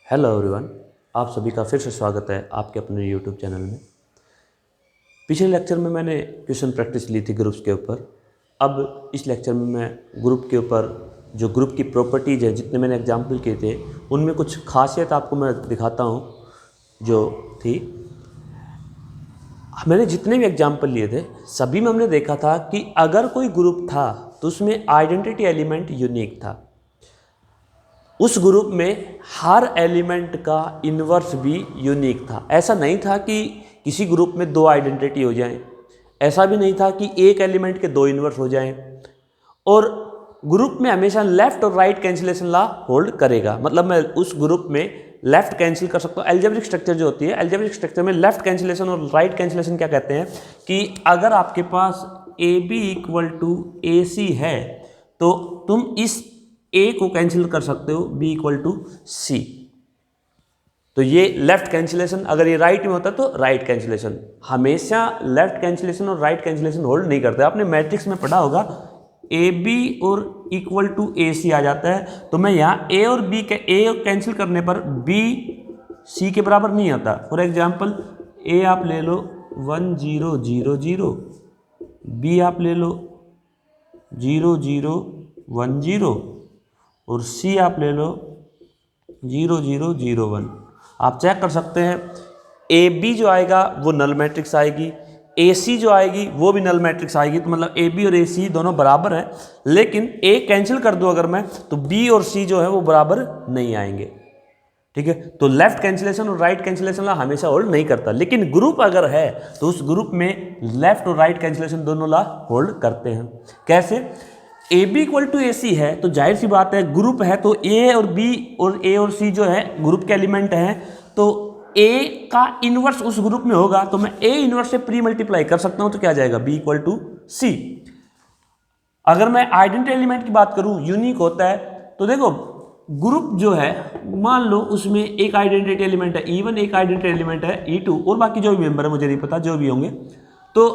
Hello everyone, आप सभी का फिर से स्वागत है आपके अपने यूट्यूब चैनल में। पिछले लेक्चर में मैंने क्वेश्चन प्रैक्टिस ली थी ग्रुप्स के ऊपर। अब इस लेक्चर में मैं ग्रुप के ऊपर जो ग्रुप की प्रॉपर्टीज़ है, जितने मैंने एग्जाम्पल किए थे उनमें कुछ खासियत आपको मैं दिखाता हूँ। जो थी, मैंने जितने भी एग्जाम्पल लिए थे सभी में हमने देखा था कि अगर कोई ग्रुप था तो उसमें आइडेंटिटी एलिमेंट यूनिक था। उस ग्रुप में हर एलिमेंट का इन्वर्स भी यूनिक था। ऐसा नहीं था कि किसी ग्रुप में दो आइडेंटिटी हो जाएं, ऐसा भी नहीं था कि एक एलिमेंट के दो इन्वर्स हो जाएं। और ग्रुप में हमेशा लेफ्ट और राइट कैंसिलेशन लॉ होल्ड करेगा। मतलब मैं उस ग्रुप में लेफ्ट कैंसिल कर सकता हूँ। एल्जेब्रिक स्ट्रक्चर जो होती है, एल्जेब्रिक स्ट्रक्चर में लेफ्ट कैंसिलेशन और राइट कैंसिलेशन क्या कहते हैं कि अगर आपके पास A B equal to a सी है तो तुम इस ए को कैंसिल कर सकते हो बी इक्वल टू सी। तो ये लेफ्ट कैंसिलेशन, अगर ये राइट में होता तो राइट कैंसिलेशन। हमेशा लेफ्ट कैंसिलेशन और राइट कैंसिलेशन होल्ड नहीं करते। आपने मैट्रिक्स में पढ़ा होगा ए बी और इक्वल टू ए सी आ जाता है, तो मैं यहाँ ए और बी के ए कैंसिल करने पर बी सी के बराबर नहीं आता। फॉर एग्जाम्पल ए आप ले लो 1 0 0 0, बी आप ले लो 0 0 1 0 और सी आप ले लो 0 0 0 1। आप चेक कर सकते हैं ए बी जो आएगा वो नल मैट्रिक्स आएगी, ए सी जो आएगी वो भी नल मैट्रिक्स आएगी। तो मतलब ए बी और ए सी दोनों बराबर है, लेकिन ए कैंसिल कर दूं अगर मैं तो बी और सी जो है वो बराबर नहीं आएंगे। ठीक है, तो लेफ्ट कैंसिलेशन और राइट कैंसिलेशन ला हमेशा होल्ड नहीं करता। लेकिन ग्रुप अगर है तो उस ग्रुप में लेफ्ट और राइट कैंसिलेशन दोनों ला होल्ड करते हैं। कैसे? A B equal to a सी है तो जाहिर सी बात है ग्रुप है, तो ए और बी और ए और सी जो है ग्रुप के एलिमेंट हैं, तो ए का इनवर्स उस ग्रुप में होगा। तो मैं ए इनवर्स से प्री मल्टीप्लाई कर सकता हूं, तो क्या आ जाएगा बी इक्वल टू सी। अगर मैं आइडेंटिटी एलिमेंट की बात करूं, यूनिक होता है, तो देखो ग्रुप जो है मान लो उसमें एक आइडेंटिटी एलिमेंट है E1, एक आइडेंटिटी एलिमेंट है E2 और बाकी जो भी मेंबर है मुझे नहीं पता, जो भी होंगे। तो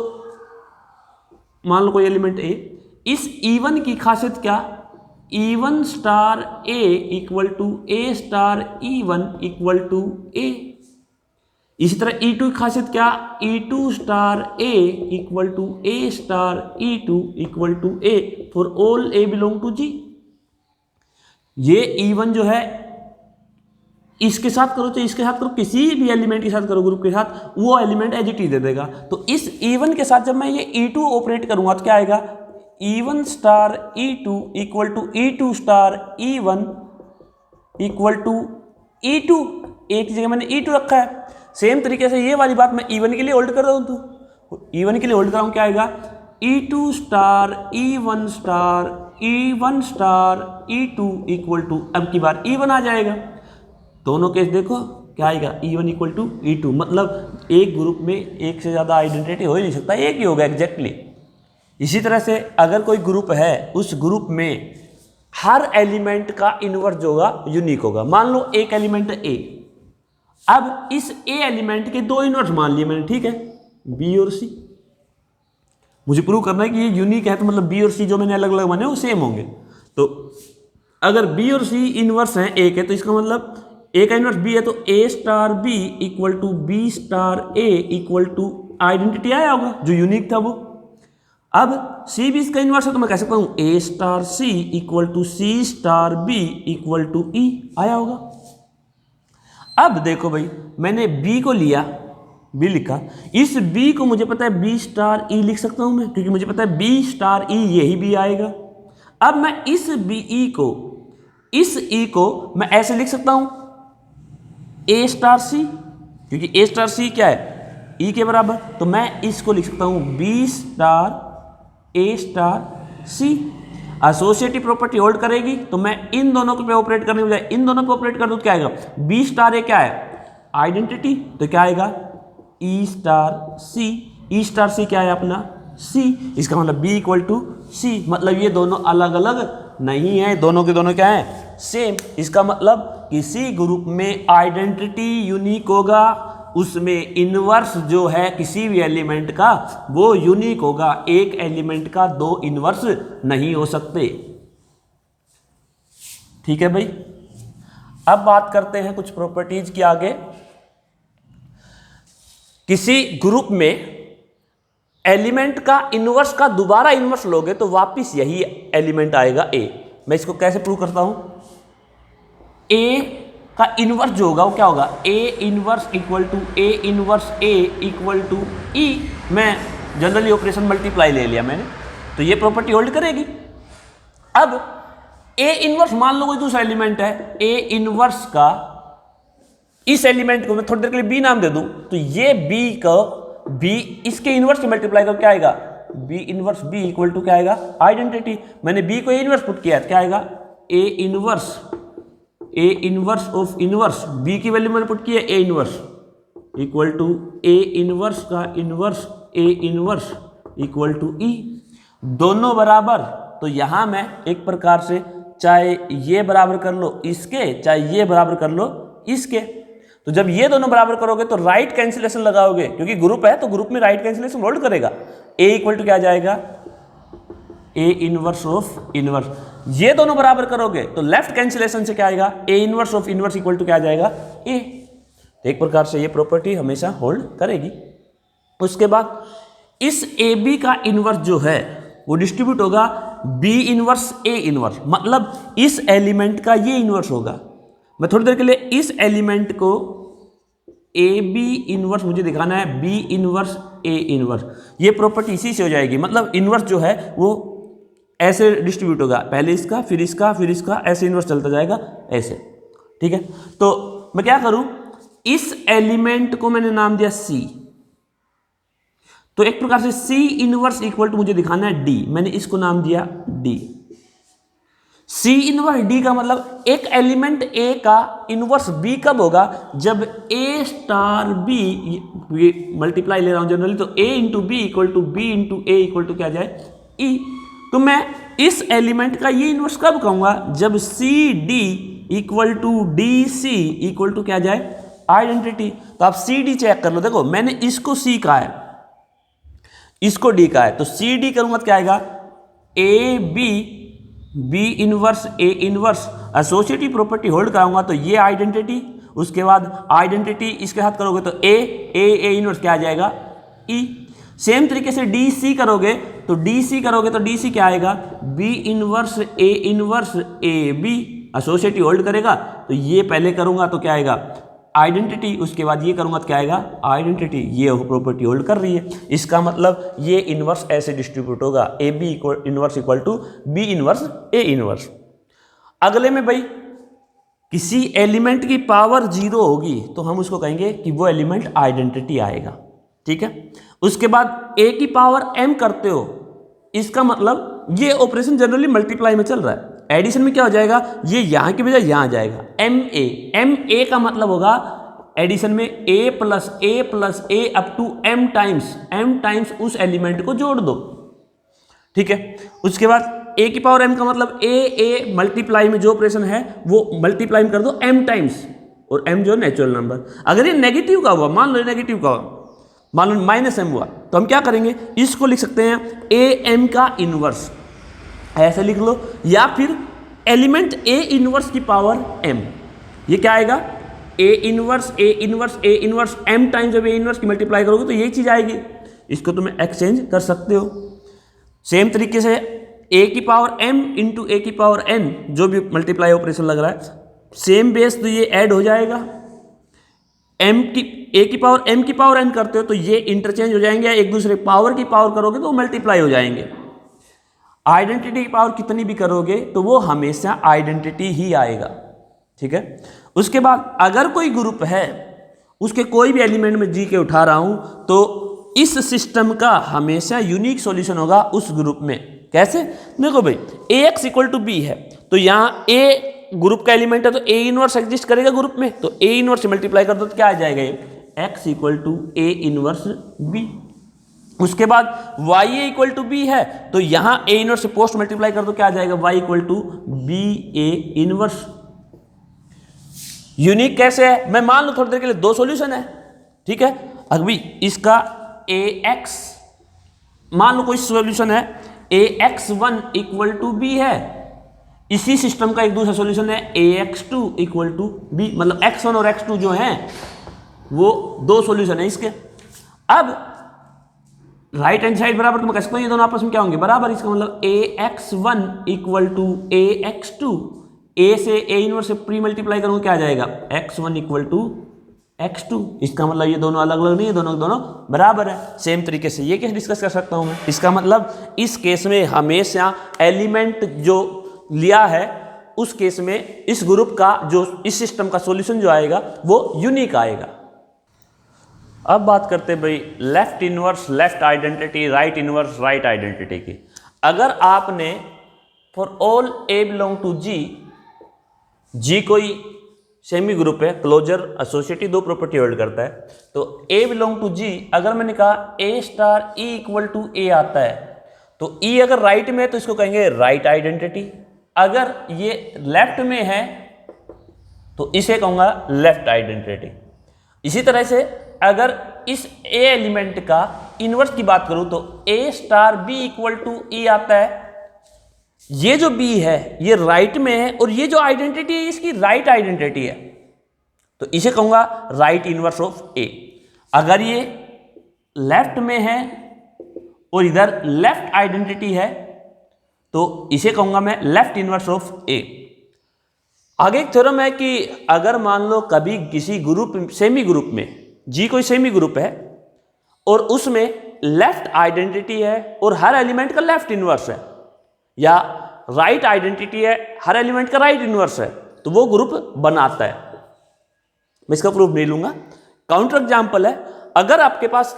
मान लो कोई एलिमेंट ए, इस E1 की खासियत क्या, E1 star a equal to a star E1 equal to a. इसी तरह E2 की खासियत क्या, E2 star a equal to a star E2 equal to a for all a belong to G. ये E1 जो है इसके साथ करो चाहे इसके साथ करो, किसी भी एलिमेंट के साथ करो ग्रुप के साथ, वो एलिमेंट एज इट इज दे देगा। तो इस E1 के साथ जब मैं ये E2 ऑपरेट करूंगा तो क्या आएगा, E1 star E2 equal to E2 star E1 equal to E2। एक जगह मैंने E2 रखा है। सेम तरीके से ये वाली बात मैं E1 के लिए होल्ड कर रहा हूं, तो E1 के लिए होल्ड कर रहा हूं, क्या आएगा E2 star E1 star E1 star E2 equal to, अब की बार E1 आ जाएगा। दोनों केस देखो क्या आएगा, E1 इक्वल टू E2। मतलब एक ग्रुप में एक से ज़्यादा आइडेंटिटी हो ही नहीं सकता, एक ही होगा एग्जैक्टली। इसी तरह से अगर कोई ग्रुप है, उस ग्रुप में हर एलिमेंट का इनवर्स जो होगा यूनिक होगा। मान लो एक एलिमेंट है ए, अब इस ए एलिमेंट के दो इनवर्स मान लिए मैंने, ठीक है, बी और सी। मुझे प्रूव करना है कि ये यूनिक है, तो मतलब बी और सी जो मैंने अलग अलग माने वो सेम होंगे। तो अगर बी और सी इनवर्स हैं एक है, तो इसका मतलब ए का इनवर्स बी है, तो a star b equal to b star a equal to identity आया होगा जो यूनिक था वो। अब सी भी इसका इनवर्स है, तो मैं कह सकता हूं a star c equal to c star b equal to e आया होगा। अब देखो भाई, मैंने बी को लिया, बी लिखा, इस बी को मुझे पता है बी स्टार ई लिख सकता हूं मैं, क्योंकि मुझे पता है बी स्टार ई यही बी आएगा। अब मैं इस बी ई को, इस ई को मैं ऐसे लिख सकता हूं ए स्टार सी, क्योंकि ए स्टार सी क्या है ई के बराबर, तो मैं इसको लिख सकता हूं बी स्टार ए स्टार सी। एसोसिएटिव प्रॉपर्टी होल्ड करेगी, तो मैं इन दोनों पे ऑपरेट करने के बजाय इन दोनों पे ऑपरेट कर दूं, क्या आएगा बी स्टार ए क्या है आइडेंटिटी, तो क्या आएगा ई स्टार सी। ई स्टार सी क्या है अपना सी, इसका मतलब बी इक्वल टू सी। मतलब ये दोनों अलग अलग नहीं है, दोनों के दोनों क्या है सेम। इसका मतलब किसी ग्रुप में आइडेंटिटी यूनिक होगा, उसमें इनवर्स जो है किसी भी एलिमेंट का वो यूनिक होगा। एक एलिमेंट का दो इनवर्स नहीं हो सकते। ठीक है भाई। अब बात करते हैं कुछ प्रॉपर्टीज की आगे। किसी ग्रुप में एलिमेंट का इनवर्स का दोबारा इनवर्स लोगे तो वापिस यही एलिमेंट आएगा ए। मैं इसको कैसे प्रूव करता हूं? ए का इनवर्स जो होगा वो क्या होगा? A inverse equal to a inverse a equal to e. मैं जनरली ऑपरेशन मल्टीप्लाई ले लिया मैंने, तो ये प्रॉपर्टी होल्ड करेगी। अब ए इनवर्स मान लो कोई दूसरा एलिमेंट है, ए इनवर्स का इस एलिमेंट को मैं थोड़ी देर के लिए बी नाम दे दूं, तो ये बी को बी इसके इनवर्स से मल्टीप्लाई कर क्या आएगा? B inverse B equal to क्या आएगा? आइडेंटिटी। मैंने बी को ए इनवर्स पुट किया क्या आएगा? ए इनवर्स ऑफ इनवर्स, बी की वैल्यू मैंने पुट की है a inverse equal to a inverse का inverse A inverse equal to e. दोनों बराबर, तो यहां मैं एक प्रकार से चाहे ये बराबर कर लो इसके, चाहे ये बराबर कर लो इसके। तो जब ये दोनों बराबर करोगे तो राइट कैंसिलेशन लगाओगे, क्योंकि ग्रुप है तो ग्रुप में राइट कैंसिलेशन होल्ड करेगा। ए इक्वल टू क्या जाएगा? ए इनवर्स ऑफ इनवर्स। ये दोनों बराबर करोगे तो लेफ्ट कैंसिलेशन से क्या आएगा? ए inverse of inverse equal to क्या जाएगा? ए। तो एक प्रकार से ये प्रॉपर्टी हमेशा होल्ड करेगी। उसके बाद इस ए बी का इनवर्स जो है वो डिस्ट्रीब्यूट होगा बी इनवर्स ए इनवर्स, मतलब इस एलिमेंट का ये इनवर्स होगा। मैं थोड़ी देर के लिए इस एलिमेंट को ए बी इनवर्स मुझे दिखाना है, बी इनवर्स ए इनवर्स। ये प्रॉपर्टी इसी से हो जाएगी, मतलब इनवर्स जो है वो ऐसे डिस्ट्रीब्यूट होगा, पहले इसका फिर इसका फिर इसका, ऐसे इनवर्स चलता जाएगा ऐसे। ठीक है, तो मैं क्या करूं, इस एलिमेंट को मैंने नाम दिया सी, तो एक प्रकार से सी इनवर्स इक्वल टू मुझे दिखाना है डी, मैंने इसको नाम दिया डी। सी इनवर्स डी का मतलब एक एलिमेंट ए का इनवर्स बी कब होगा? जब ए स्टार बी मल्टीप्लाई ले रहा हूं जनरली, तो a into b equal to b into a equal to क्या जाए? ई। तो मैं इस एलिमेंट का ये इनवर्स कब कहूंगा? जब C D equal to D C equal to क्या जाए? आइडेंटिटी। तो आप सी डी चेक कर लो, देखो मैंने इसको सी कहा है, इसको डी कहा है, तो सी डी करूंगा तो क्या आएगा? ए बी बी इनवर्स ए इनवर्स, एसोसिएटिव प्रॉपर्टी होल्ड कराऊंगा तो ये आइडेंटिटी, उसके बाद आइडेंटिटी इसके साथ करोगे तो ए इनवर्स क्या आ जाएगा? ई। सेम तरीके से डी सी करोगे तो डी सी क्या आएगा? B inverse A B, associative hold करेगा तो ये पहले करूंगा तो क्या आएगा? आइडेंटिटी, उसके बाद ये करूंगा तो क्या आएगा? आइडेंटिटी। ये प्रॉपर्टी होल्ड कर रही है, इसका मतलब ये इनवर्स ऐसे डिस्ट्रीब्यूट होगा, A B inverse equal to B inverse A inverse. अगले में भाई किसी एलिमेंट की पावर 0 होगी तो हम उसको कहेंगे कि वो एलिमेंट आइडेंटिटी आएगा। ठीक है, उसके बाद ए की पावर m करते हो, इसका मतलब ये ऑपरेशन जनरली मल्टीप्लाई में चल रहा है, एडिशन में क्या हो जाएगा? ये यहां की बजाय यहां जाएगा, एम ए का मतलब होगा एडिशन में a plus a up to m times उस एलिमेंट को जोड़ दो। ठीक है, उसके बाद ए की पावर m का मतलब ए मल्टीप्लाई में जो ऑपरेशन है वो मल्टीप्लाई में कर दो m टाइम्स, और m जो नेचुरल नंबर। अगर ये नेगेटिव का हुआ, मान लो नेगेटिव का हुआ, मान लो माइनस m हुआ, तो हम क्या करेंगे? इसको लिख सकते हैं ए एम का इनवर्स, ऐसे लिख लो, या फिर एलिमेंट ए इनवर्स की पावर m। ये क्या आएगा? ए इनवर्स m टाइम्स जब ए इनवर्स की मल्टीप्लाई करोगे तो यही चीज आएगी। इसको तुम एक्सचेंज कर सकते हो। सेम तरीके से ए की पावर m इंटू ए की पावर n, जो भी मल्टीप्लाई ऑपरेशन लग रहा है, सेम बेस, तो ये ऐड हो जाएगा। ए की पावर m की पावर n करते हो तो ये इंटरचेंज हो जाएंगे, एक दूसरे पावर की पावर करोगे तो मल्टीप्लाई हो जाएंगे। आइडेंटिटी की पावर कितनी भी करोगे तो वो हमेशा आइडेंटिटी ही आएगा। ठीक है, उसके बाद अगर कोई ग्रुप है उसके कोई भी एलिमेंट में जी के उठा रहा हूं तो इस सिस्टम का हमेशा यूनिक सॉल्यूशन होगा उस ग्रुप में। कैसे? देखो भाई, ax इक्वल टू बी है तो यहाँ a ग्रुप का एलिमेंट है तो a इनवर्स एग्जिस्ट करेगा ग्रुप में, तो a इनवर्स से मल्टीप्लाई कर दो तो क्या आ जाएगा? ये x equal to a inverse b। उसके बाद y इक्वल टू b है तो यहाँ a इनवर्स से पोस्ट मल्टीप्लाई कर दो, क्या आ जाएगा? y equal to b a inverse. Unique कैसे है? मैं मान लो थोड़ी देर के लिए दो सॉल्यूशन है। ठीक है, अभी इसका ax, मान लो कोई सॉल्यूशन है ax1 इक्वल टू b है, इसी सिस्टम का एक दूसरा सॉल्यूशन है ax2 इक्वल टू बी, मतलब x1 और x2 जो हैं वो दो सॉल्यूशन है इसके। अब राइट हैंड साइड बराबर, तो मैं कह सकता हूं ये दोनों आपस में क्या होंगे, बराबर। इसका मतलब ax1 equal to ax2, a से a इनवर्स से प्री मल्टीप्लाई करूंगा क्या आ जाएगा, x1 इक्वल टू x2। इसका मतलब ये दोनों अलग अलग नहीं है, दोनों दोनों बराबर है। सेम तरीके से ये केस डिस्कस कर सकता हूं मैं। इसका मतलब इस केस में हमेशा एलिमेंट जो लिया है उस केस में इस ग्रुप का जो इस सिस्टम का सॉल्यूशन जो आएगा वो यूनिक आएगा। अब बात करते हैं भाई left inverse left identity, right inverse right identity की। अगर आपने for all a belong to G कोई सेमी ग्रुप है, क्लोजर एसोसिएटिव दो प्रॉपर्टी होल्ड करता है, तो ए बिलोंग टू जी, अगर मैंने कहा ए स्टार ई इक्वल टू ए आता है, तो ई अगर राइट में है तो इसको कहेंगे राइट आइडेंटिटी, अगर ये लेफ्ट में है तो इसे कहूंगा लेफ्ट आइडेंटिटी। इसी तरह से अगर इस ए एलिमेंट का इनवर्स की बात करूं तो a star b equal to ई आता है, ये जो बी है ये राइट में है और ये जो आइडेंटिटी है इसकी राइट आइडेंटिटी है, तो इसे कहूंगा राइट इनवर्स ऑफ ए। अगर ये लेफ्ट में है और इधर लेफ्ट आइडेंटिटी है तो इसे कहूंगा मैं लेफ्ट इनवर्स ऑफ ए। आगे एक थ्योरम है कि अगर मान लो कभी किसी ग्रुप सेमी ग्रुप में जी कोई सेमी ग्रुप है और उसमें लेफ्ट आइडेंटिटी है और हर एलिमेंट का लेफ्ट इनवर्स है, या राइट आइडेंटिटी है हर एलिमेंट का राइट इनवर्स है, तो वो ग्रुप बनाता है। मैं इसका प्रूफ नहीं लूंगा। काउंटर एग्जांपल है, अगर आपके पास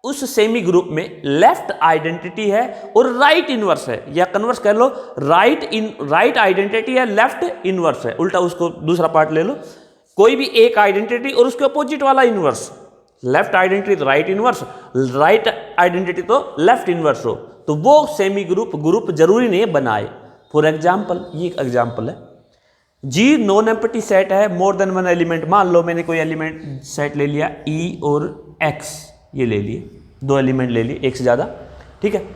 उस सेमी ग्रुप में लेफ्ट आइडेंटिटी है और राइट इनवर्स है, या कन्वर्स कर लो राइट आइडेंटिटी है लेफ्ट इनवर्स है, उल्टा उसको दूसरा पार्ट ले लो, कोई भी एक आइडेंटिटी और उसके अपोजिट वाला इनवर्स, लेफ्ट आइडेंटिटी तो राइट इनवर्स, राइट आइडेंटिटी तो लेफ्ट इनवर्स हो, तो वो सेमी ग्रुप जरूरी नहीं बनाए। फॉर एग्जाम्पल, ये एक एग्जाम्पल है, जी नॉन एम्प्टी सेट है, मोर देन वन एलिमेंट। मान लो मैंने कोई एलिमेंट सेट ले लिया ई और एक्स, ये ले लिए, दो एलिमेंट ले लिए, एक से ज्यादा, ठीक है।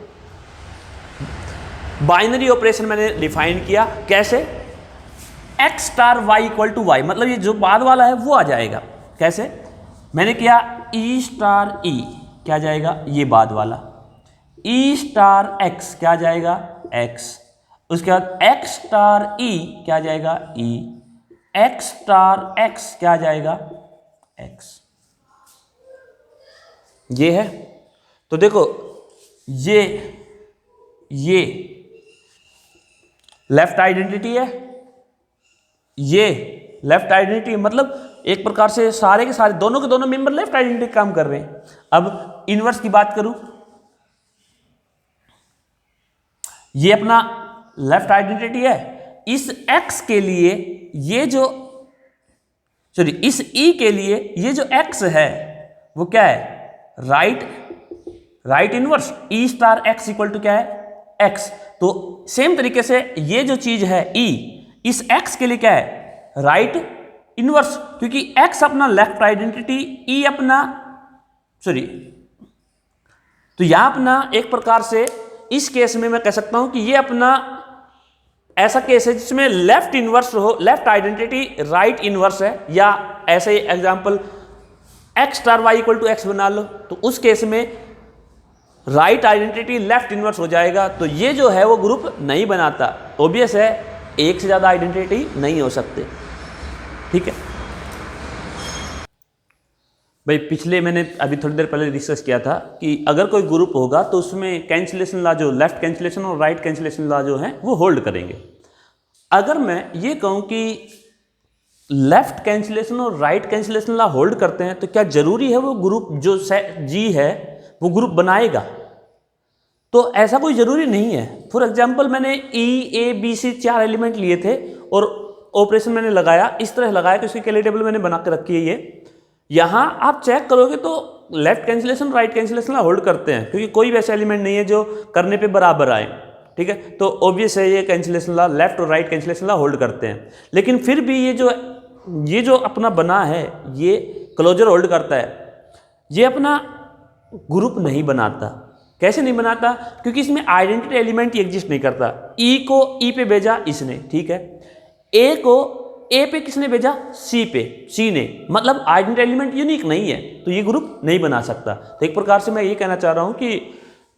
बाइनरी ऑपरेशन मैंने डिफाइन किया, कैसे, X star Y equal to Y, मतलब ये जो बाद वाला है वो आ जाएगा। कैसे, मैंने किया ई स्टार ई, क्या आ जाएगा, ये बाद वाला, ई स्टार एक्स क्या आ जाएगा, एक्स, उसके बाद एक्स स्टार ई क्या आ जाएगा, ई, एक्स स्टार एक्स क्या आ जाएगा, एक्स। ये है, तो देखो ये लेफ्ट आइडेंटिटी है, ये लेफ्ट आइडेंटिटी, मतलब एक प्रकार से सारे के सारे दोनों के दोनों मेंबर लेफ्ट आइडेंटिटी काम कर रहे हैं। अब इनवर्स की बात करूं, ये अपना लेफ्ट आइडेंटिटी है, इस x के लिए ये जो इस e के लिए ये जो x है वो क्या है, right inverse, E star X equal to क्या है, x। तो सेम तरीके से ये जो चीज है e, इस x के लिए क्या है, राइट इनवर्स, क्योंकि x अपना लेफ्ट आइडेंटिटी, e अपना तो यहां अपना एक प्रकार से इस केस में मैं कह सकता हूं कि ये अपना ऐसा केस है जिसमें लेफ्ट इनवर्स हो, लेफ्ट आइडेंटिटी राइट इनवर्स है, या ऐसे ही example x star Y equal to x बना लो, तो उस केस में राइट आइडेंटिटी लेफ्ट इनवर्स हो जाएगा, तो ये जो है वो ग्रुप नहीं बनाता। ऑब्वियस है, एक से ज्यादा आइडेंटिटी नहीं हो सकते, ठीक है भाई। पिछले मैंने अभी थोड़ी देर पहले डिस्कस किया था कि अगर कोई ग्रुप होगा तो उसमें कैंसिलेशन लॉ, जो लेफ्ट कैंसिलेशन और राइट कैंसिलेशन लॉ जो है वो होल्ड करेंगे। अगर मैं ये कहूं कि लेफ्ट कैंसिलेशन और राइट कैंसिलेशन लॉ होल्ड करते हैं, तो क्या जरूरी है वो ग्रुप जो जी है वो ग्रुप बनाएगा? तो ऐसा कोई जरूरी नहीं है। फॉर एग्जाम्पल, मैंने ई ए बी सी 4 एलिमेंट लिए थे और ऑपरेशन मैंने लगाया, इस तरह लगाया कि उसकी कैली टेबल मैंने बना के रखी है। ये यहां आप चेक करोगे तो left cancellation right cancellation hold करते हैं, क्योंकि कोई वैसा एलिमेंट नहीं है जो करने पे बराबर आए, ठीक है। तो ऑब्वियस है ये कैंसिलेशन लॉ, लेफ्ट और राइट कैंसिलेशन लॉ होल्ड करते हैं। लेकिन फिर भी ये जो अपना बना है ये क्लोजर होल्ड करता है, ये अपना ग्रुप नहीं बनाता। कैसे नहीं बनाता? क्योंकि इसमें आइडेंटिटी एलिमेंट एग्जिस्ट नहीं करता। ई को ई पे भेजा इसने, ठीक है, ए को ए पे किसने भेजा? सी पे, सी ने, मतलब आइडेंटिटी एलिमेंट यूनिक नहीं है, तो ये ग्रुप नहीं बना सकता। तो एक प्रकार से मैं ये कहना चाह रहा हूं कि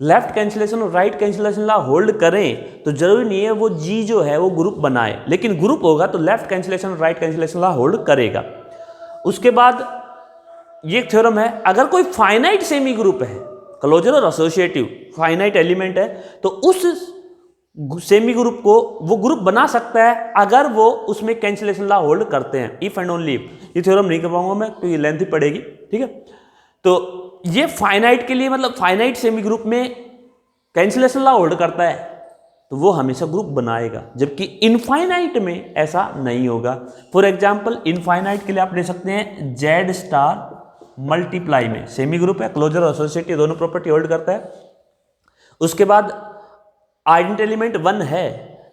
लेफ्ट कैंसिलेशन और राइट कैंसिलेशन ला होल्ड करें तो जरूरी नहीं है वो जी जो है वो ग्रुप बनाए, लेकिन ग्रुप होगा तो लेफ्ट कैंसिलेशन और राइट कैंसिलेशन ला होल्ड करेगा। उसके बाद ये थ्योरम है, अगर कोई फाइनाइट सेमी ग्रुप है, क्लोजर और एसोसिएटिव फाइनाइट एलिमेंट है, तो उस सेमी ग्रुप को वो ग्रुप बना सकता है अगर वो उसमें कैंसिलेशन लॉ होल्ड करते हैं, इफ एंड ओनली इफ। ये थ्योरम नहीं कर पाऊंगा मैं, तो ये लेंथी पड़ेगी, ठीक है। तो ये फाइनाइट के लिए, मतलब फाइनाइट सेमी ग्रुप में कैंसिलेशन लॉ होल्ड करता है तो वो हमेशा ग्रुप बनाएगा, जबकि इनफाइनाइट में ऐसा नहीं होगा। फॉर एग्जाम्पल इनफाइनाइट के लिए आप ले सकते हैं जेड स्टार मल्टीप्लाई में सेमी ग्रुप है, क्लोजर और एसोसिएटिव दोनों प्रॉपर्टी होल्ड करता है। उसके बाद आइडेंटिटी एलिमेंट 1 है,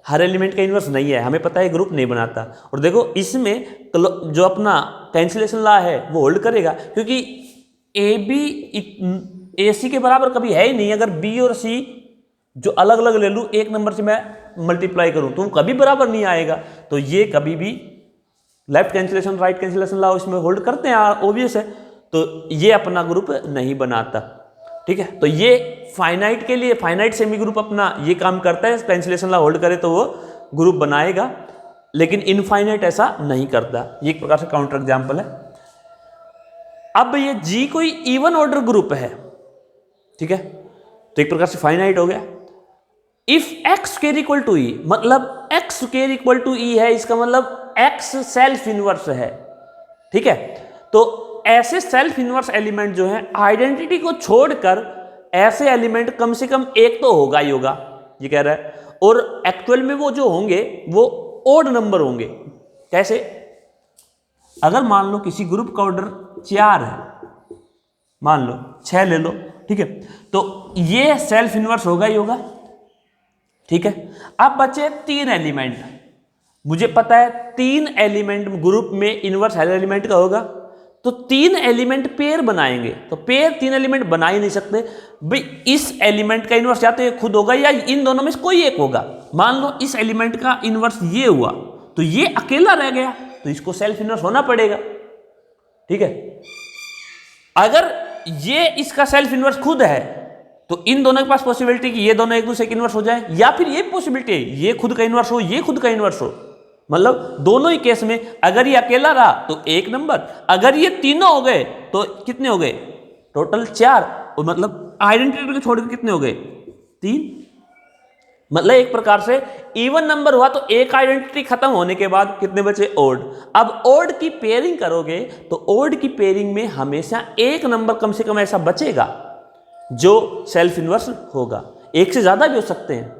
हर एलिमेंट का इन्वर्स नहीं है, हमें पता है ग्रुप नहीं बनाता। और देखो इसमें जो अपना कैंसिलेशन लॉ है वो होल्ड करेगा, क्योंकि ए बी ए सी के बराबर कभी है ही नहीं। अगर बी और सी जो अलग अलग ले लूँ, एक नंबर से मैं मल्टीप्लाई करूँ तो कभी बराबर नहीं आएगा, तो ये कभी भी left cancellation right cancellation law इसमें होल्ड करते हैं, ऑब्वियस है, तो ये अपना ग्रुप नहीं बनाता, ठीक है। तो ये फाइनाइट के लिए, फाइनाइट सेमी ग्रुप अपना ये काम करता है, कैंसिलेशन लॉ होल्ड करे तो वो ग्रुप बनाएगा, लेकिन इनफाइनाइट ऐसा नहीं करता। ये एक प्रकार से काउंटर एग्जांपल है। अब ये जी कोई इवन ऑर्डर ग्रुप है, ठीक है, तो एक प्रकार से फाइनाइट हो गया। If x square equal to e, मतलब x square equal to e है, इसका मतलब एक्स सेल्फ इनवर्स है, ठीक है। तो ऐसे सेल्फ इनवर्स एलिमेंट जो है, आइडेंटिटी को छोड़कर ऐसे एलिमेंट कम से कम एक तो होगा ही होगा, ये कह रहा है। और एक्चुअल में वो जो होंगे वो ओड नंबर होंगे। कैसे? अगर मान लो किसी ग्रुप का ऑर्डर 4 है, मान लो 6 ले लो, ठीक है, तो ये सेल्फ इनवर्स होगा ही होगा, ठीक है। अब बचे 3 एलिमेंट, मुझे पता है 3 एलिमेंट ग्रुप में इनवर्स हर एलिमेंट का होगा, तो 3 एलिमेंट पेयर बनाएंगे। तो पेयर 3 एलिमेंट बना ही नहीं सकते भाई, इस एलिमेंट का इनवर्स या तो ये खुद होगा या इन दोनों में से कोई एक होगा। मान लो इस एलिमेंट का इनवर्स ये हुआ तो ये अकेला रह गया, तो इसको सेल्फ इनवर्स होना पड़ेगा, ठीक है। अगर ये इसका सेल्फ इनवर्स खुद है तो इन दोनों के पास पॉसिबिलिटी कि ये दोनों एक दूसरे के इनवर्स हो जाए, या फिर ये पॉसिबिलिटी है ये खुद का इनवर्स हो, ये खुद का इनवर्स हो। मतलब दोनों ही केस में अगर ये अकेला रहा तो 1 नंबर, अगर ये तीनों हो गए तो कितने हो गए? टोटल 4, और मतलब आइडेंटिटी को छोड़ के कितने हो गए? 3। मतलब एक प्रकार से इवन नंबर हुआ तो एक आइडेंटिटी खत्म होने के बाद कितने बचे? ओड। अब ओड की पेयरिंग करोगे तो ओड की पेयरिंग में हमेशा एक नंबर कम से कम ऐसा बचेगा जो सेल्फ इनवर्स होगा। एक से ज्यादा भी हो सकते हैं,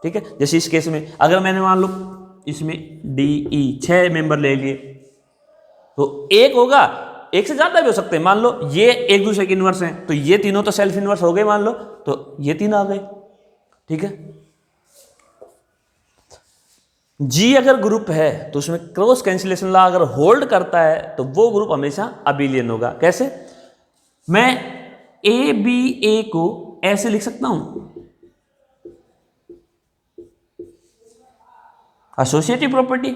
ठीक है। जैसे इस केस में अगर मैंने मान लो इसमें डी ई 6 मेंबर ले लिए तो एक होगा, एक से ज्यादा भी हो सकते हैं। मान लो ये एक दूसरे के इनवर्स हैं तो ये तीनों तो सेल्फ इनवर्स हो गए, मान लो तो ये 3 आ गए, ठीक है। जी अगर ग्रुप है तो उसमें क्रॉस कैंसिलेशन लॉ अगर होल्ड करता है तो वो ग्रुप हमेशा अबिलियन होगा। कैसे? मैं ए बी ए को ऐसे लिख सकता हूं, एसोसिएटिव प्रॉपर्टी।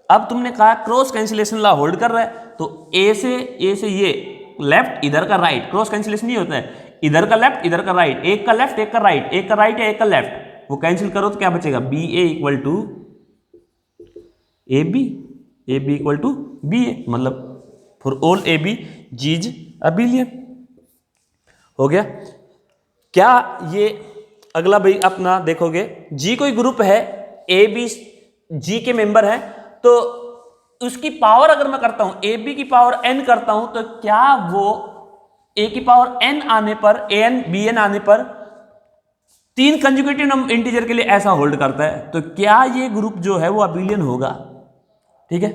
अब तुमने कहा क्रॉस कैंसिलेशन लॉ होल्ड कर रहा है तो ए से ये लेफ्ट, इधर का राइट, क्रॉस कैंसिलेशन नहीं होता है, इधर का लेफ्ट इधर का राइट, एक का लेफ्ट एक का राइट, एक का राइट या एक का लेफ्ट, वो कैंसिल करो तो क्या बचेगा? B A equal to A B equal to b a, मतलब for all A B G is abelian. हो गया क्या? ये अगला भाई अपना देखोगे, जी कोई ग्रुप है, ए बी जी के मेंबर है, तो उसकी पावर अगर मैं करता हूं ए बी की पावर एन करता हूं तो क्या वो ए की पावर एन आने पर, ए एन बी एन आने पर 3 कंजुगेटिव इंटीजर के लिए ऐसा होल्ड करता है, तो क्या ये ग्रुप जो है वो अबिलियन होगा? ठीक है,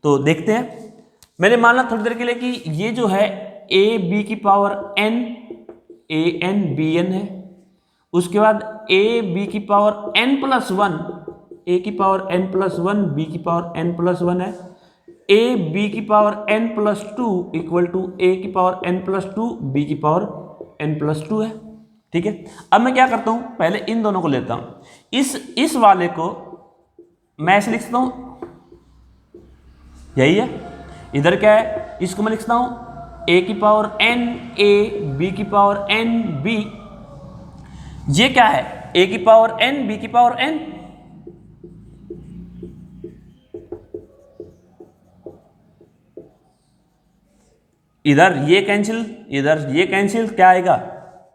तो देखते हैं। मैंने माना थोड़ी देर के लिए कि ये जो है ए बी की power N, a n b n है, उसके बाद ए बी की पावर एन प्लस 1, ए की पावर एन प्लस 1, बी की पावर एन प्लस 1 है, ए बी की power N plus 2 equal to a की पावर एन प्लस 2, बी की पावर एन प्लस 2 है। ठीक है। अब मैं क्या करता हूं, पहले इन दोनों को लेता हूं, इस वाले को मैं ऐसे लिखता हूं, यही है। इधर क्या है, इसको मैं लिखता हूं ए की पावर एन ए, बी की पावर एन बी। ये क्या है, ए की पावर एन, बी की पावर एन। इधर ये कैंसिल, इधर ये कैंसिल, क्या आएगा,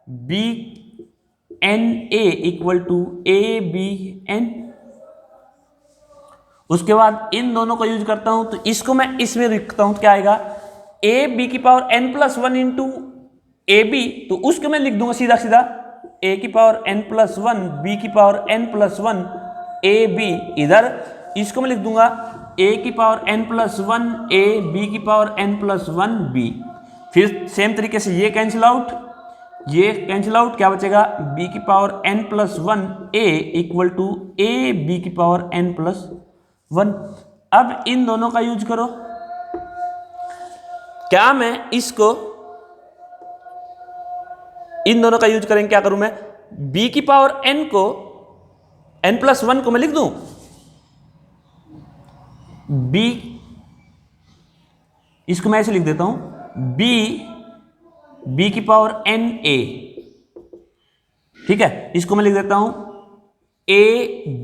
B N A equal to A B N. उसके बाद इन दोनों का यूज करता हूं, तो इसको मैं इसमें लिखता हूं, तो क्या आएगा, ए बी की power N plus one into a b, तो उसको मैं लिख दूंगा सीधा सीधा ए की power N plus one, b की power N plus one, a b. इधर इसको मैं लिख दूंगा ए की power N plus one a, B की power N plus one b. फिर सेम तरीके से ये कैंसिल आउट, ये कैंसिल आउट, क्या बचेगा, बी की power N plus one A equal to A B की पावर एन प्लस वन। अब इन दोनों का यूज करो, क्या मैं इसको, इन दोनों का यूज करेंगे, क्या करूं मैं, b की पावर n को, n प्लस वन को मैं लिख दूं b, इसको मैं ऐसे लिख देता हूं b की पावर n a, ठीक है। इसको मैं लिख देता हूं a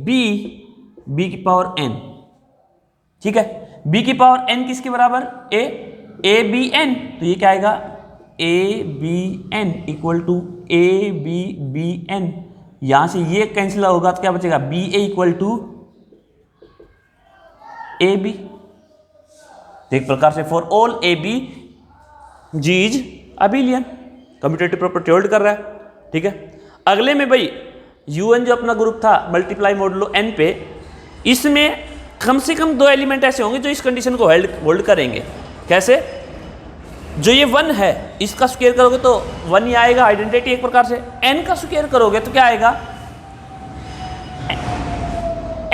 b की पावर n, ठीक है। b की पावर n किसके बराबर, a b n, तो ये क्या आएगा, ए B N equal to A B B N. यहां से ये कैंसिल होगा तो क्या बचेगा, B A equal to A B. एक प्रकार से for all A B G is abelian, commutative property hold कर रहा है, ठीक है। अगले में भाई यूएन जो अपना ग्रुप था मल्टीप्लाई मॉडुलो एन पे, इसमें कम से कम दो एलिमेंट ऐसे होंगे जो इस कंडीशन को होल्ड करेंगे। कैसे, जो ये वन है इसका स्क्वायर करोगे तो वन ही आएगा, आइडेंटिटी एक प्रकार से। एन का स्क्वायर करोगे तो क्या आएगा,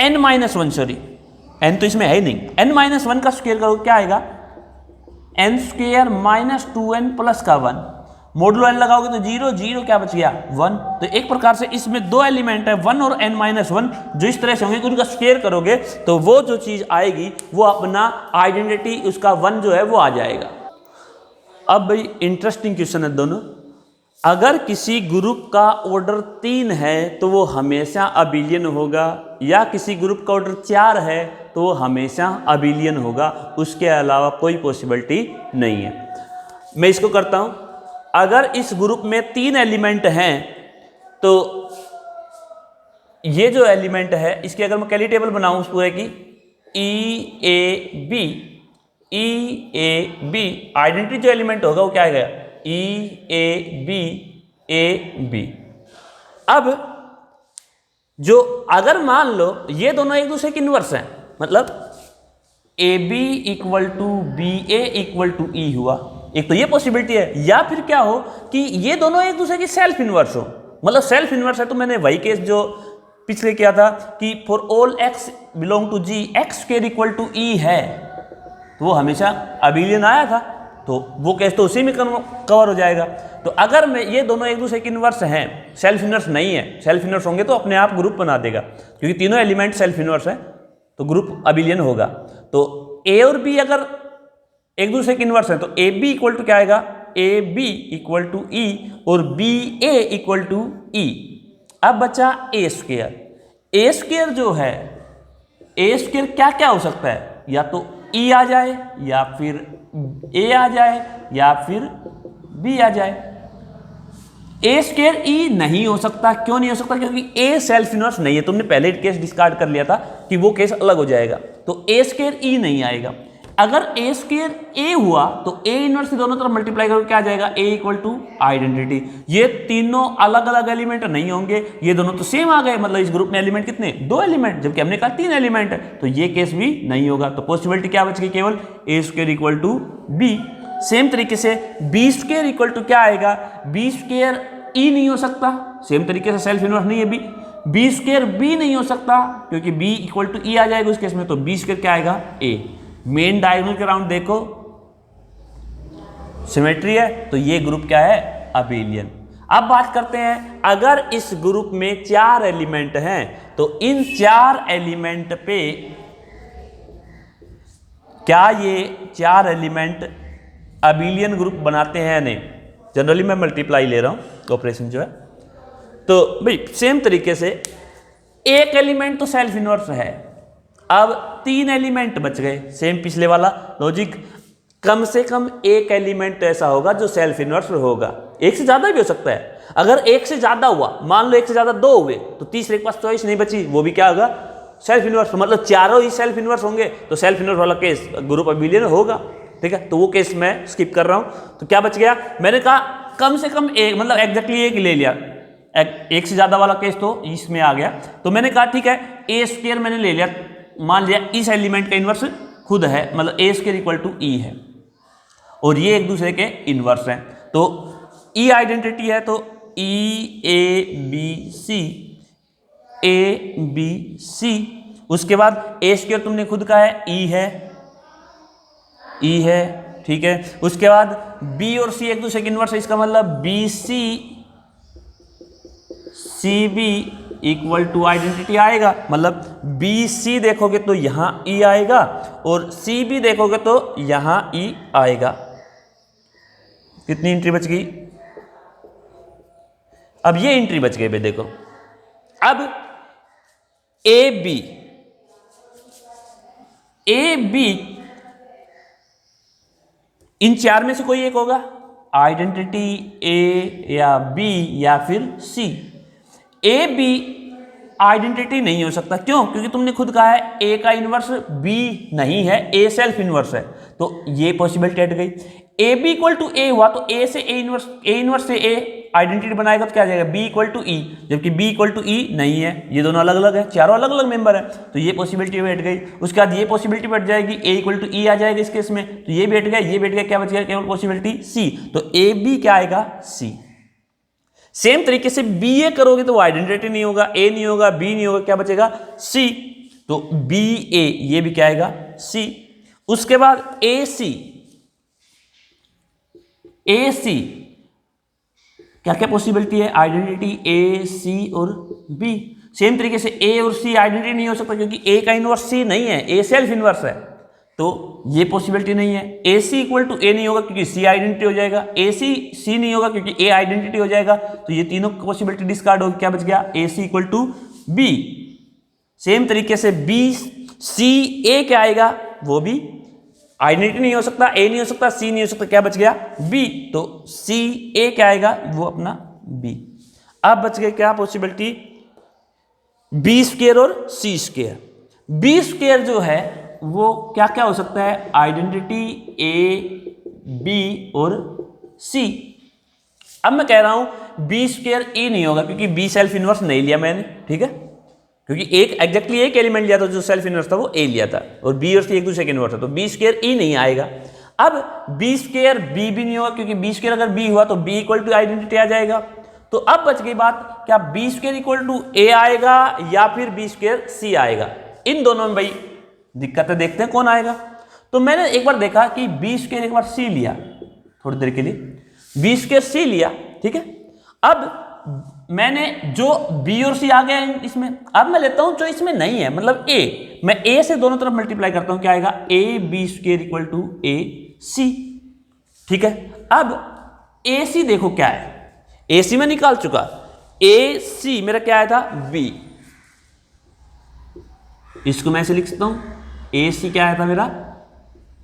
N minus one, sorry N तो इसमें है ही नहीं, एन माइनस वन का स्क्वायर करोगे क्या आएगा, N square minus two N plus का वन। मॉडुलो एन लगाओगे तो जीरो, जीरो क्या बच गया, वन। तो एक प्रकार से इसमें दो एलिमेंट है, वन और एन माइनस वन, जो इस तरह से होंगे कि उनका स्क्वायर करोगे तो वो जो चीज आएगी वो अपना आइडेंटिटी उसका वन जो है वो आ जाएगा। अब भाई इंटरेस्टिंग क्वेश्चन है दोनों। अगर किसी ग्रुप का ऑर्डर 3 है तो वो हमेशा अबिलियन होगा, या किसी ग्रुप का ऑर्डर 4 है तो वो हमेशा अबिलियन होगा, उसके अलावा कोई पॉसिबिलिटी नहीं है। मैं इसको करता हूं, अगर इस ग्रुप में 3 एलिमेंट हैं तो ये जो एलिमेंट है इसकी अगर मैं कैली टेबल बनाऊं उस पूरे की, e a b, e a b, identity जो एलिमेंट होगा वो क्या आएगा, ई ए बी। अब जो अगर मान लो ये दोनों एक दूसरे के इनवर्स हैं, मतलब a B equal to b A equal to e हुआ, एक तो ये पॉसिबिलिटी है, या फिर क्या हो कि ये दोनों एक दूसरे की सेल्फ इनवर्स हो। मतलब सेल्फ इनवर्स है तो मैंने वही केस जो पिछले किया था कि for all x belong to G, x square equal to e है, तो वो हमेशा अबिलियन आया था, तो वो केस तो उसी में कवर हो जाएगा। तो अगर मैं ये दोनों एक दूसरे के इनवर्स हैं, सेल्फ इनवर्स नहीं है, सेल्फ इनवर्स होंगे तो अपने आप ग्रुप बना देगा, क्योंकि तीनों एलिमेंट सेल्फ इनवर्स है तो ग्रुप अबिलियन होगा। तो ए और बी अगर एक दूसरे के इनवर्स है तो ए बी इक्वल टू क्या आएगा, ए बी इक्वल टू ई, और बी ए इक्वल टू ई। अब बचा ए स्क्वायर। ए स्क्वायर जो है, ए स्क्वायर क्या क्या हो सकता है, या तो ई आ जाए, या फिर ए आ जाए, या फिर बी आ जाए। ए स्क्वायर ई नहीं हो सकता, क्यों नहीं हो सकता, क्योंकि ए सेल्फ इनवर्स नहीं है। तुमने पहले केस डिस्कार्ड कर लिया था कि वो केस अलग हो जाएगा, तो ए स्क्वायर ई नहीं आएगा। अगर ए स्क्वायर ए हुआ तो ए इनवर्स दोनों तरफ मल्टीप्लाई करके क्या आ जाएगा, ए इक्वल टू आइडेंटिटी। ये तीनों अलग अलग एलिमेंट नहीं होंगे, ये दोनों तो सेम आ गए, मतलब इस ग्रुप में एलिमेंट कितने, 2 एलिमेंट, जबकि हमने कहा 3 एलिमेंट है, तो ये केस भी नहीं होगा। तो पॉसिबिलिटी क्या बच गई, केवल a square equal to b. Same तरीके से बी स्क्वायर इक्वल टू क्या आएगा, बी स्क्वायर ई नहीं हो सकता, सेम तरीके से सेल्फ इनवर्स नहीं है बी। बी स्क्वायर बी नहीं हो सकता क्योंकि बी इक्वल टू ई आ जाएगा उस केस में, तो बी स्क्वायर क्या आएगा, ए। मेन डायगोनल के राउंड देखो, सिमेट्री है, तो ये ग्रुप क्या है, अबिलियन। अब बात करते हैं, अगर इस ग्रुप में 4 एलिमेंट हैं तो इन 4 एलिमेंट पे क्या ये 4 एलिमेंट अबिलियन ग्रुप बनाते हैं या नहीं। जनरली मैं मल्टीप्लाई ले रहा हूं ऑपरेशन जो है, तो भाई सेम तरीके से एक एलिमेंट तो सेल्फ इन्वर्स है, अब 3 एलिमेंट बच गए, सेम पिछले वाला लॉजिक, कम से कम एक एलिमेंट ऐसा होगा जो सेल्फ इन्वर्स होगा। एक से ज्यादा भी हो सकता है, अगर एक से ज्यादा हुआ, मान लो एक से ज्यादा 2 हुए, तो तीसरे के पास चॉइस नहीं बची, वो भी क्या होगा, सेल्फ इन्वर्स। मतलब चारों ही सेल्फ इन्वर्स होंगे तो सेल्फ इन्वर्स वाला केस ग्रुप अबिलियन होगा। ठीक है, तो वो केस मैं स्किप कर रहा हूं। तो क्या बच गया, मैंने कहा कम से कम एक, मतलब एग्जैक्टली एक ले लिया, एक से ज्यादा वाला केस तो इसमें आ गया। तो मैंने कहा ठीक है, ए स्क्वायर मैंने ले लिया, मान लिया इस एलिमेंट का इन्वर्स खुद है, मतलब ए स्क्वायर इक्वल टू ई है और ये एक दूसरे के इन्वर्स हैं। तो ई आइडेंटिटी है, तो ई a B C, A B C. उसके बाद ए स्क्वायर तुमने खुद कहा है, ई है, ई है, ठीक है। उसके बाद बी और सी एक दूसरे के इन्वर्स है, इसका मतलब B C C B equal to identity आएगा। मतलब बी सी देखोगे तो यहां ई आएगा और सी बी देखोगे तो यहां ई आएगा। कितनी एंट्री बच गई, अब ये एंट्री बच गई भाई देखो। अब ए बी इन 4 में से कोई एक होगा, आइडेंटिटी ए या बी या फिर सी। ए बी आइडेंटिटी नहीं हो सकता, क्यों, क्योंकि तुमने खुद कहा है ए का इनवर्स बी नहीं है, ए सेल्फ इनवर्स है, तो ये पॉसिबिलिटी हट गई। ए बी इक्वल टू ए हुआ तो ए से ए इनवर्स से ए आइडेंटिटी बनाएगा तो क्या आ जाएगा, बी इक्वल टू ई, जबकि बी इक्वल टू ई नहीं है, ये दोनों अलग अलग है, चारों अलग अलग मेंबर है, तो ये पॉसिबिलिटी बैठ गई। उसके बाद ये पॉसिबिलिटी बैठ जाएगी, ए इक्वल टू ई आ जाएगा इस केस में, तो ये बैठ गया, ये बैठ गया, क्या बच गया, केवल पॉसिबिलिटी सी, तो ए बी क्या आएगा, सी। सेम तरीके से बी ए करोगे तो वो आइडेंटिटी नहीं होगा, ए नहीं होगा, बी नहीं होगा, क्या बचेगा, सी, तो बी ए, ये भी क्या आएगा, सी। उसके बाद ए सी, ए सी क्या क्या पॉसिबिलिटी है, आइडेंटिटी ए सी और बी। सेम तरीके से ए और सी आइडेंटिटी नहीं हो सकता क्योंकि ए का इनवर्स सी नहीं है, ए सेल्फ इनवर्स है, तो ये पॉसिबिलिटी नहीं है। ए सी इक्वल टू ए नहीं होगा क्योंकि सी आइडेंटिटी हो जाएगा, ए सी सी नहीं होगा क्योंकि ए आइडेंटिटी हो जाएगा, तो ये तीनों पॉसिबिलिटी डिस्कार्ड होगी, क्या बच गया, ए सी इक्वल टू बी। सेम तरीके से बी सी ए क्या आएगा, वो भी आइडेंटिटी नहीं हो सकता, ए नहीं हो सकता, सी नहीं हो सकता, क्या बच गया, बी, तो सी ए क्या आएगा, वो अपना बी। अब बच गए क्या पॉसिबिलिटी, बी स्क्वायर और सी स्क्वायर। बी स्क्वायर जो है वो क्या क्या हो सकता है, आइडेंटिटी ए बी और सी। अब मैं कह रहा हूं बी स्क्वायर ए नहीं होगा क्योंकि बी सेल्फ इनवर्स नहीं लिया मैंने, ठीक है, क्योंकि एक एग्जैक्टली एक एलिमेंट लिया था जो सेल्फ इनवर्स था, वो ए लिया था, और बी और सी एक दूसरे के इनवर्स है, तो बी स्क्वायर ई नहीं आएगा। अब बी स्क्वायर बी भी नहीं होगा क्योंकि बी स्क्वायर अगर बी हुआ तो बी इक्वल टू आइडेंटिटी आ जाएगा। तो अब बच गई बात, क्या बी स्क्वायर इक्वल टू ए आएगा या फिर बी स्क्वायर सी आएगा। इन दोनों में भाई दिक्कत है, देखते हैं कौन आएगा। तो मैंने एक बार देखा कि बी स्क्वायर एक बार सी लिया, थोड़ी देर के लिए बी स्क्वायर सी लिया, ठीक है। अब मैंने जो बी और सी आ गया इसमें, अब मैं लेता हूं जो इसमें नहीं है, मतलब ए, मैं ए से दोनों तरफ मल्टीप्लाई करता हूं, क्या आएगा, ए b square equal to a c, ठीक है। अब ए सी देखो क्या है, ए सी में निकाल चुका, ए सी मेरा क्या आया था, बी, इसको मैं ऐसे लिख सकता हूं, ए सी क्या आया था मेरा,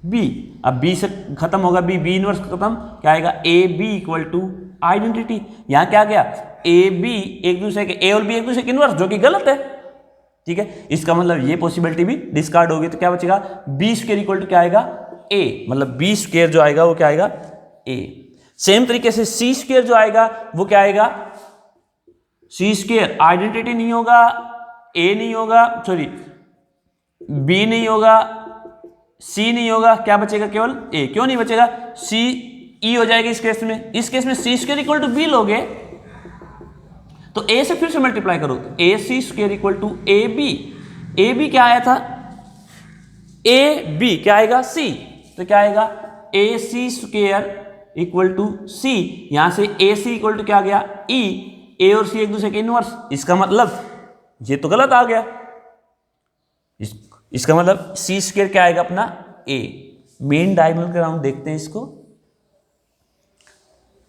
बी। अब बी से खत्म होगा, बी बी इनवर्स खत्म, क्या आएगा, A B equal to identity. यहां क्या गया, ए बी एक दूसरे के, ए और बी एक दूसरे के इनवर्स, जो कि गलत है, ठीक है। इसका मतलब ये पॉसिबिलिटी भी डिस्कार्ड होगी, तो क्या बचेगा, बी स्क्वायर इक्वल टू क्या आएगा, ए, मतलब बी स्क्वायर जो आएगा वो क्या आएगा, ए। सेम तरीके से सी स्क्वायर जो आएगा वो क्या आएगा, सी स्क्वायर आइडेंटिटी नहीं होगा, ए नहीं होगा, सॉरी बी नहीं होगा, सी नहीं होगा, क्या बचेगा, केवल ए। क्यों नहीं बचेगा, सी ई हो जाएगा इस केस में। इस केस में c square equal to b लोगे तो ए से फिर से मल्टीप्लाई करो, a c square equal to A b. A b क्या आया था, ए बी क्या आएगा, सी, तो क्या आएगा, ए सी स्क्वायर इक्वल टू सी, यहां से ए सी इक्वल टू क्या आ गया ई, ए और सी एक दूसरे के इनवर्स, इसका मतलब ये तो गलत आ गया, इसका मतलब सी स्क्वायर क्या आएगा अपना ए। मेन डायगोनल ग्राउंड देखते हैं इसको,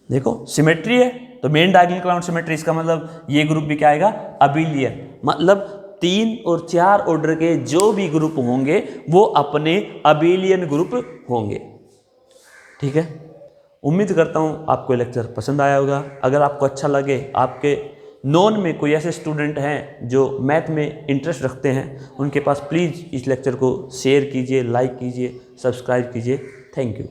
देखो सिमेट्री है तो मेन डायगोनल ग्राउंड सिमेट्री, इसका मतलब ये ग्रुप भी क्या आएगा अबिलियन, मतलब 3 और 4 ऑर्डर के जो भी ग्रुप होंगे वो अपने अबिलियन ग्रुप होंगे। ठीक है, उम्मीद करता हूँ आपको ये लेक्चर पसंद आया होगा। अगर आपको अच्छा लगे, आपके नॉन में कोई ऐसे स्टूडेंट हैं जो मैथ में इंटरेस्ट रखते हैं, उनके पास प्लीज़ इस लेक्चर को शेयर कीजिए, लाइक कीजिए, सब्सक्राइब कीजिए। Thank you.